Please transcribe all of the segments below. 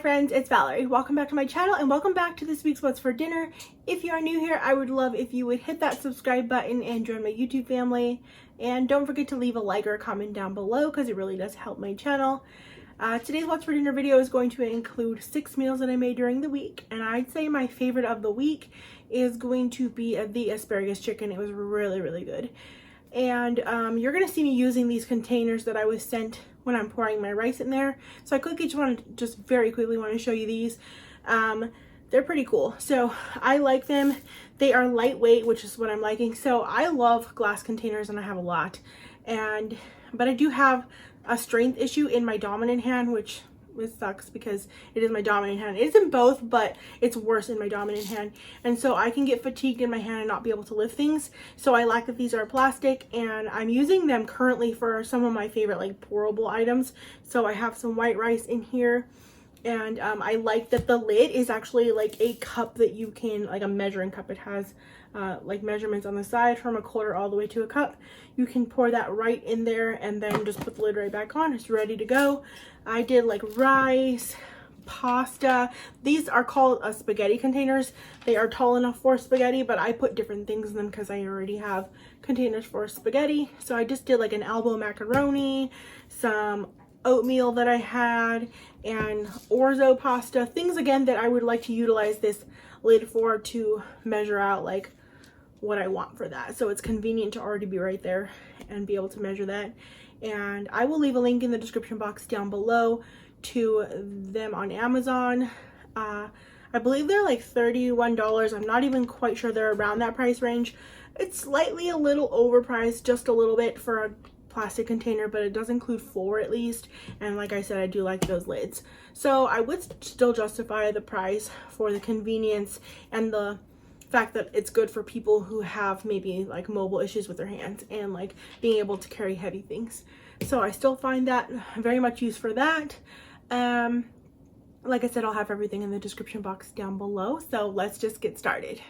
friends, it's Valerie. Welcome back to my channel and welcome back to this week's What's for Dinner. If you are new here, I would love if you would hit that subscribe button and join my YouTube family. And don't forget to leave a like or a comment down below because it really does help my channel. Today's What's for Dinner video is going to include 6 meals that I made during the week. And I'd say my favorite of the week is going to be the asparagus chicken. It was really good. And you're going to see me using these containers that I was sent when I'm pouring my rice in there. So I quickly just very quickly want to show you these. They're pretty cool. So I like them. They are lightweight, which is what I'm liking. So I love glass containers and I have a lot. But I do have a strength issue in my dominant hand, which sucks because it is my dominant hand. It isn't both, but it's worse in my dominant hand. And so I can get fatigued in my hand and not be able to lift things. So I like that these are plastic, and I'm using them currently for some of my favorite like pourable items. So I have some white rice in here, and I like that the lid is actually like a cup that you can, like a measuring cup. It has like measurements on the side from a quarter all the way to a cup. You can pour that right in there and then just put the lid right back on. It's ready to go. I did like rice, pasta. These are called spaghetti containers. They are tall enough for spaghetti, but I put different things in them because I already have containers for spaghetti. So I just did like an elbow macaroni, some oatmeal that I had, and orzo pasta. Things again that I would like to utilize this lid for to measure out like what I want for that. So it's convenient to already be right there and be able to measure that. And I will leave a link in the description box down below to them on Amazon. I believe they're like $31. I'm not even quite sure they're around that price range. It's slightly a little overpriced, just a little bit for a plastic container, but it does include 4 at least. And like I said, I do like those lids. So I would still justify the price for the convenience and the fact that it's good for people who have maybe like mobile issues with their hands and like being able to carry heavy things. So I still find that very much use for that. Like I said, I'll have everything in the description box down below. So let's just get started.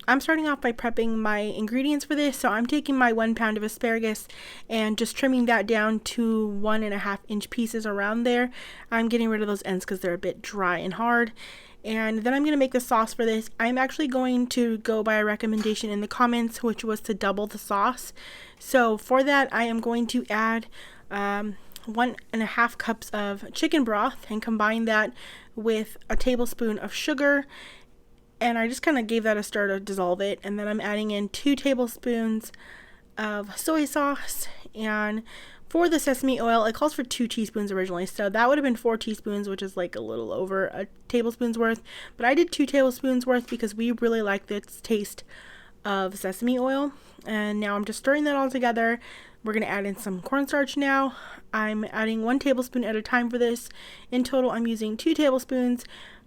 I'm starting off by prepping my ingredients for this. So I'm taking my 1 pound of asparagus and just trimming that down to 1.5 inch pieces around there. I'm getting rid of those ends because they're a bit dry and hard. And then I'm going to make the sauce for this. I'm actually going to go by a recommendation in the comments, which was to double the sauce. So for that, I am going to add 1.5 cups of chicken broth and combine that with a tablespoon of sugar. And I just kind of gave that a stir to dissolve it. And then I'm adding in 2 tablespoons of soy sauce. And for the sesame oil, it calls for 2 teaspoons originally. So that would have been 4 teaspoons, which is like a little over a tablespoon's worth. But I did 2 tablespoons worth because we really like the taste of sesame oil. And now I'm just stirring that all together. We're going to add in some cornstarch now. I'm adding 1 tablespoon at a time for this. In total, I'm using 2 tablespoons.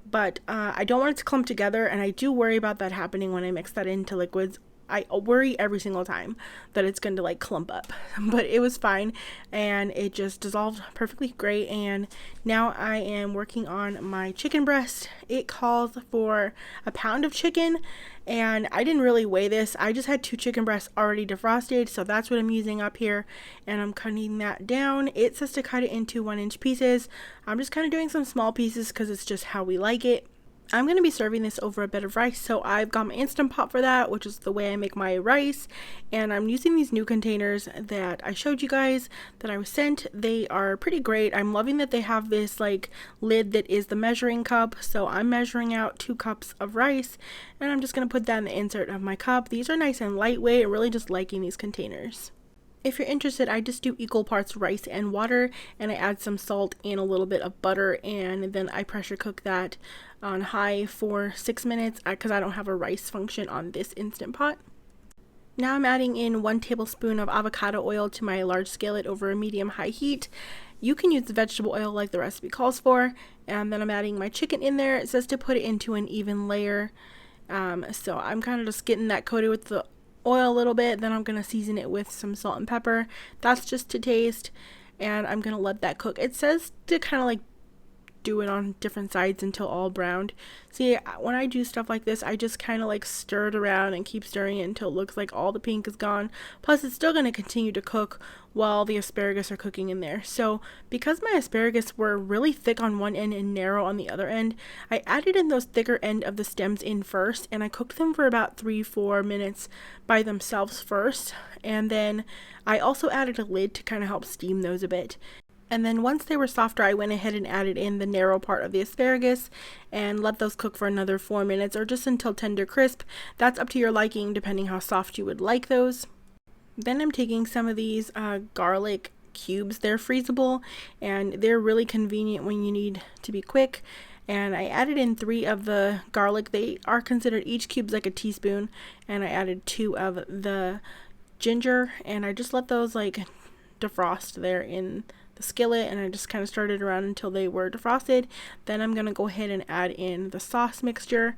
But I don't want it to clump together, and I do worry about that happening when I mix that into liquids. I worry every single time that it's going to like clump up, but it was fine and it just dissolved perfectly great. And now I am working on my chicken breast. It calls for 1 pound of chicken, and I didn't really weigh this. I just had 2 chicken breasts already defrosted, so that's what I'm using up here, and I'm cutting that down. It says to cut it into 1 inch pieces. I'm just kind of doing some small pieces because it's just how we like it. I'm going to be serving this over a bed of rice, so I've got my Instant Pot for that, which is the way I make my rice. And I'm using these new containers that I showed you guys that I was sent. They are pretty great. I'm loving that they have this like lid that is the measuring cup. So I'm measuring out 2 cups of rice, and I'm just going to put that in the insert of my cup. These are nice and lightweight. I'm really just liking these containers. If you're interested, I just do equal parts rice and water, and I add some salt and a little bit of butter, and then I pressure cook that on high for 6 minutes because I don't have a rice function on this Instant Pot. Now I'm adding in 1 tablespoon of avocado oil to my large skillet over a medium-high heat. You can use the vegetable oil like the recipe calls for, and then I'm adding my chicken in there. It says to put it into an even layer, so I'm kind of just getting that coated with the oil a little bit. Then I'm going to season it with some salt and pepper. That's just to taste, and I'm going to let that cook. It says to kind of like do it on different sides until all browned. See, when I do stuff like this, I just kind of like stir it around and keep stirring it until it looks like all the pink is gone. Plus, it's still going to continue to cook while the asparagus are cooking in there. So because my asparagus were really thick on one end and narrow on the other end, I added in those thicker end of the stems in first, and I cooked them for about 3-4 minutes by themselves first. And then I also added a lid to kind of help steam those a bit. And then once they were softer, I went ahead and added in the narrow part of the asparagus and let those cook for another 4 minutes or just until tender crisp. That's up to your liking, depending how soft you would like those. Then I'm taking some of these garlic cubes. They're freezable and they're really convenient when you need to be quick. And I added in 3 of the garlic. They are considered each cube's like a teaspoon. And I added 2 of the ginger, and I just let those like defrost there in the skillet, and I just kind of stirred it around until they were defrosted. Then I'm going to go ahead and add in the sauce mixture,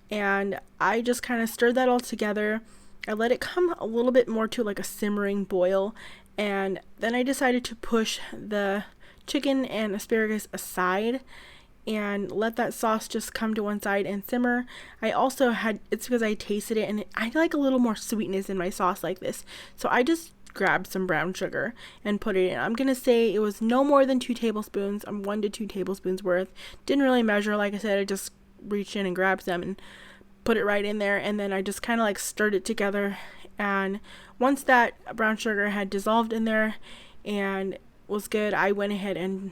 and I just kind of stirred that all together. I let it come a little bit more to like a simmering boil, and then I decided to push the chicken and asparagus aside and let that sauce just come to one side and simmer. I also had, it's because I tasted it and I like a little more sweetness in my sauce like this, so I just grabbed some brown sugar and put it in. I'm gonna say it was no more than 2 tablespoons. 1 to 2 tablespoons worth. Didn't really measure, like I said. I just reached in and grabbed some and put it right in there, and then I just kind of like stirred it together. And once that brown sugar had dissolved in there and was good, I went ahead and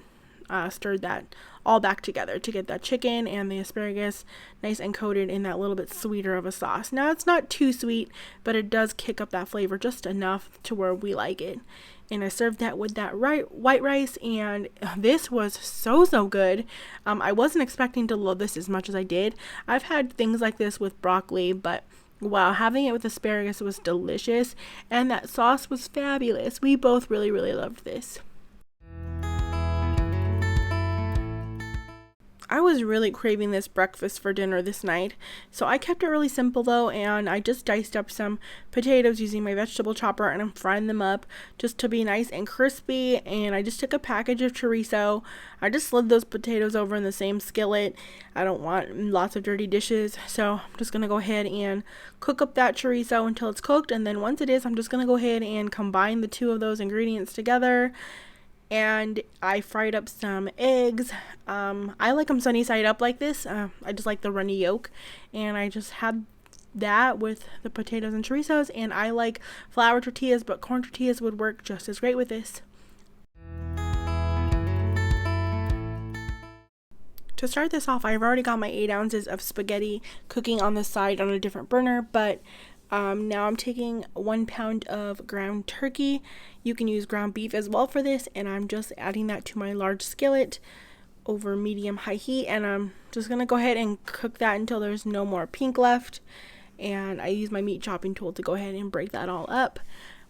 stirred that all back together to get that chicken and the asparagus nice and coated in that little bit sweeter of a sauce. Now, it's not too sweet, but it does kick up that flavor just enough to where we like it. And I served that with that white rice, and this was so good. I wasn't expecting to love this as much as I did. I've had things like this with broccoli, but wow, having it with asparagus was delicious, and that sauce was fabulous. We both really loved this. I was really craving this breakfast for dinner this night, so I kept it really simple though, and I just diced up some potatoes using my vegetable chopper, and I'm frying them up just to be nice and crispy. And I just took a package of chorizo. I just slid those potatoes over in the same skillet. I don't want lots of dirty dishes, so I'm just gonna go ahead and cook up that chorizo until it's cooked, and then once it is, I'm just gonna go ahead and combine the 2 of those ingredients together. And I fried up some eggs. I like them sunny side up like this. I just like the runny yolk, and I just had that with the potatoes and chorizos. And I like flour tortillas, but corn tortillas would work just as great with this. To start this off, I've already got my 8 ounces of spaghetti cooking on the side on a different burner, but now I'm taking 1 pound of ground turkey. You can use ground beef as well for this, and I'm just adding that to my large skillet over medium-high heat, and I'm just going to go ahead and cook that until there's no more pink left. And I use my meat chopping tool to go ahead and break that all up.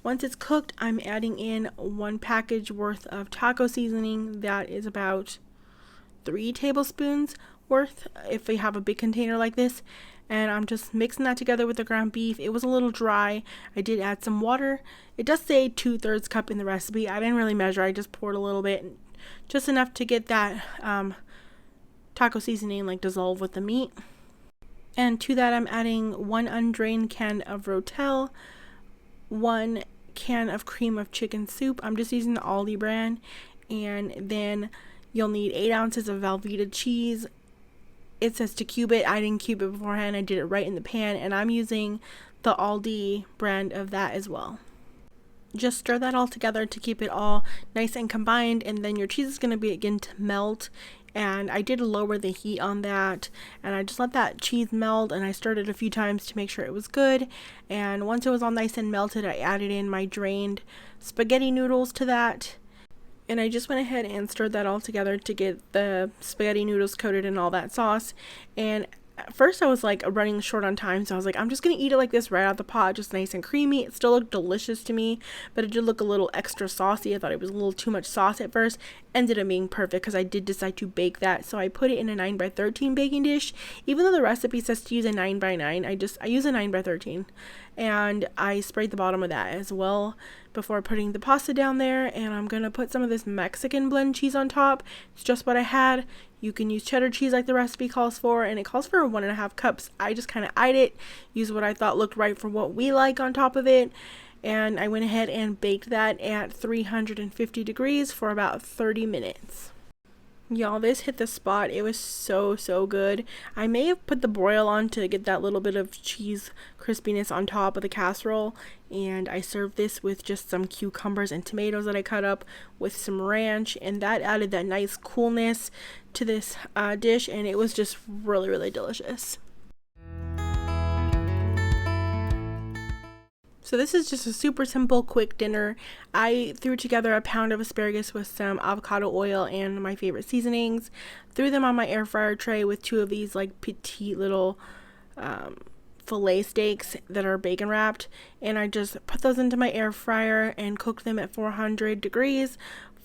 Once it's cooked, I'm adding in 1 package worth of taco seasoning. That is about 3 tablespoons worth if we have a big container like this. And I'm just mixing that together with the ground beef. It was a little dry. I did add some water. It does say 2/3 cup in the recipe. I didn't really measure. I just poured a little bit, just enough to get that taco seasoning like dissolve with the meat. And to that, I'm adding 1 undrained can of Rotel, 1 can of cream of chicken soup. I'm just using the Aldi brand. And then you'll need 8 ounces of Velveeta cheese. It says to cube it. I didn't cube it beforehand. I did it right in the pan, and I'm using the Aldi brand of that as well. Just stir that all together to keep it all nice and combined, and then your cheese is going to begin to melt. And I did lower the heat on that, and I just let that cheese melt, and I stirred it a few times to make sure it was good. And once it was all nice and melted, I added in my drained spaghetti noodles to that. And I just went ahead and stirred that all together to get the spaghetti noodles coated in all that sauce. And at first I was like running short on time, so I was like, I'm just going to eat it like this right out the pot, just nice and creamy. It still looked delicious to me, but it did look a little extra saucy. I thought it was a little too much sauce at first. Ended up being perfect because I did decide to bake that. So I put it in a 9x13 baking dish. Even though the recipe says to use a 9x9, I use a 9x13. And I sprayed the bottom of that as well before putting the pasta down there, and I'm gonna put some of this Mexican blend cheese on top. It's just what I had. You can use cheddar cheese like the recipe calls for, and it calls for 1.5 cups. I just kind of eyed it, used what I thought looked right for what we like on top of it, and I went ahead and baked that at 350 degrees for about 30 minutes. Y'all, this hit the spot. It was so good. I may have put the broil on to get that little bit of cheese crispiness on top of the casserole, and I served this with just some cucumbers and tomatoes that I cut up with some ranch, and that added that nice coolness to this dish, and it was just really delicious. So this is just a super simple, quick dinner. I threw together a pound of asparagus with some avocado oil and my favorite seasonings. Threw them on my air fryer tray with 2 of these like petite little filet steaks that are bacon wrapped. And I just put those into my air fryer and cooked them at 400 degrees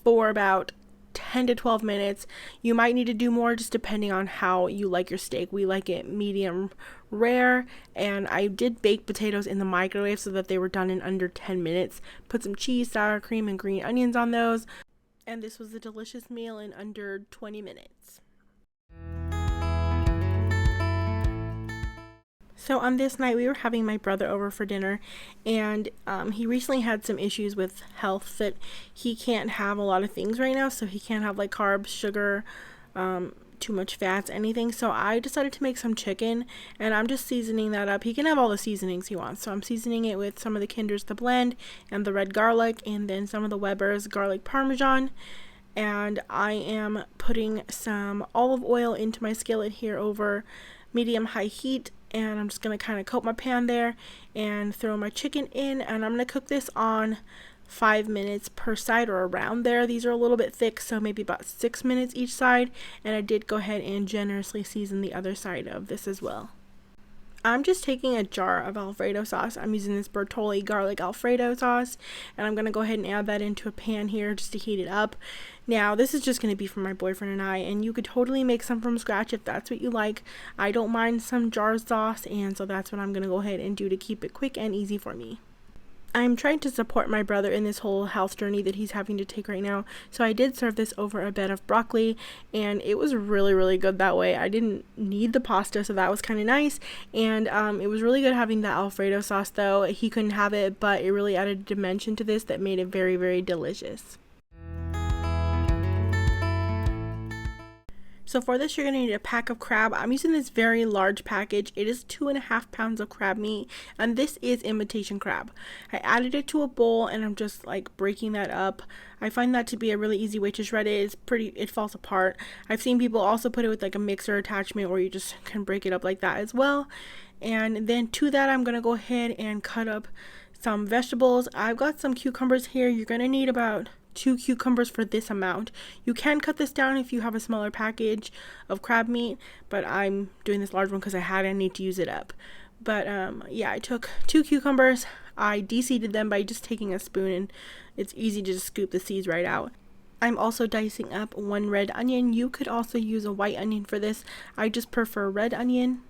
for about 10 to 12 minutes. You might need to do more just depending on how you like your steak. We like it medium rare, and I did bake potatoes in the microwave so that they were done in under 10 minutes. Put some cheese, sour cream, and green onions on those, and this was a delicious meal in under 20 minutes. So on this night, we were having my brother over for dinner, and he recently had some issues with health that he can't have a lot of things right now. So he can't have like carbs, sugar, too much fats, anything. So I decided to make some chicken, and I'm just seasoning that up. He can have all the seasonings he wants. So I'm seasoning it with some of the Kinders to blend and the red garlic, and then some of the Weber's garlic parmesan. And I am putting some olive oil into my skillet here over medium-high heat. And I'm just going to kind of coat my pan there and throw my chicken in. And I'm going to cook this on 5 minutes per side or around there. These are a little bit thick, so maybe about 6 minutes each side. And I did go ahead and generously season the other side of this as well. I'm just taking a jar of Alfredo sauce. I'm using this Bertolli garlic Alfredo sauce, and I'm going to go ahead and add that into a pan here just to heat it up. Now, this is just going to be for my boyfriend and I, and you could totally make some from scratch if that's what you like. I don't mind some jar sauce, and so that's what I'm going to go ahead and do to keep it quick and easy for me. I'm trying to support my brother in this whole health journey that he's having to take right now. So I did serve this over a bed of broccoli, and it was really good that way. I didn't need the pasta, so that was kind of nice. And it was really good having the Alfredo sauce, though. He couldn't have it, but it really added a dimension to this that made it very delicious. So for this, you're going to need a pack of crab. I'm using this very large package. It is 2.5 pounds of crab meat, and this is imitation crab. I added it to a bowl, and I'm just like breaking that up. I find that to be a really easy way to shred it. It falls apart. I've seen people also put it with like a mixer attachment where you just can break it up like that as well. And then to that, I'm going to go ahead and cut up some vegetables. I've got some cucumbers here. You're going to need about 2 cucumbers for this amount. You can cut this down if you have a smaller package of crab meat, but I'm doing this large one because I need to use it up. But yeah, I took 2 cucumbers. I de-seeded them by just taking a spoon, and it's easy to just scoop the seeds right out. I'm also dicing up 1 red onion. You could also use a white onion for this. I just prefer red onion.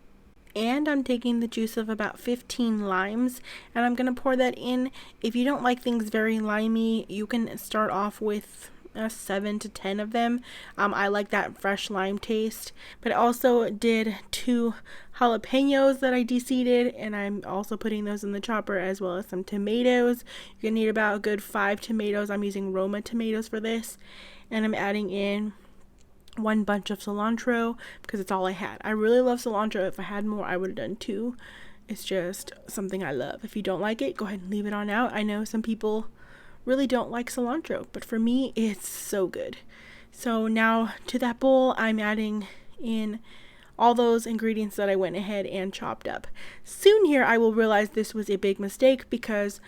And I'm taking the juice of about 15 limes, and I'm going to pour that in. If you don't like things very limey, you can start off with 7 to 10 of them. I like that fresh lime taste. But I also did 2 jalapenos that I de-seeded, and I'm also putting those in the chopper, as well as some tomatoes. You're going to need about a good 5 tomatoes. I'm using Roma tomatoes for this. And I'm adding in 1 bunch of cilantro because it's all I had. I really love cilantro. If I had more, I would have done 2. It's just something I love. If you don't like it, go ahead and leave it on out. I know some people really don't like cilantro, but for me, it's so good. So now to that bowl, I'm adding in all those ingredients that I went ahead and chopped up. Soon here, I will realize this was a big mistake because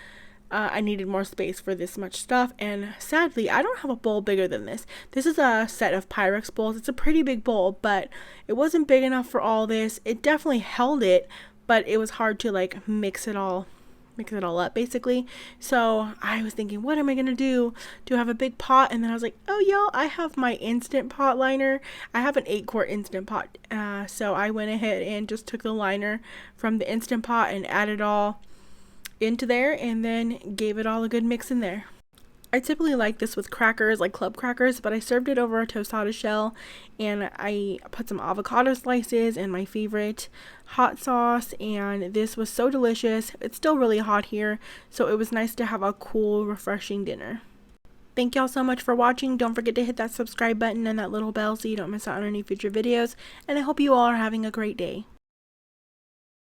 I needed more space for this much stuff, and sadly I don't have a bowl bigger than this. This is a set of Pyrex bowls. It's a pretty big bowl, but it wasn't big enough for all this. It definitely held it, but it was hard to like mix it all up basically. So I was thinking, what am I gonna do? Do I have a big pot? And then I was like, oh y'all, I have my Instant Pot liner. I have an 8-quart Instant Pot, so I went ahead and just took the liner from the Instant Pot and added all into there and then gave it all a good mix in there. I typically like this with crackers, like club crackers, but I served it over a tostada shell, and I put some avocado slices and my favorite hot sauce, and this was so delicious. It's still really hot here, so it was nice to have a cool, refreshing dinner. Thank y'all so much for watching. Don't forget to hit that subscribe button and that little bell so you don't miss out on any future videos, and I hope you all are having a great day.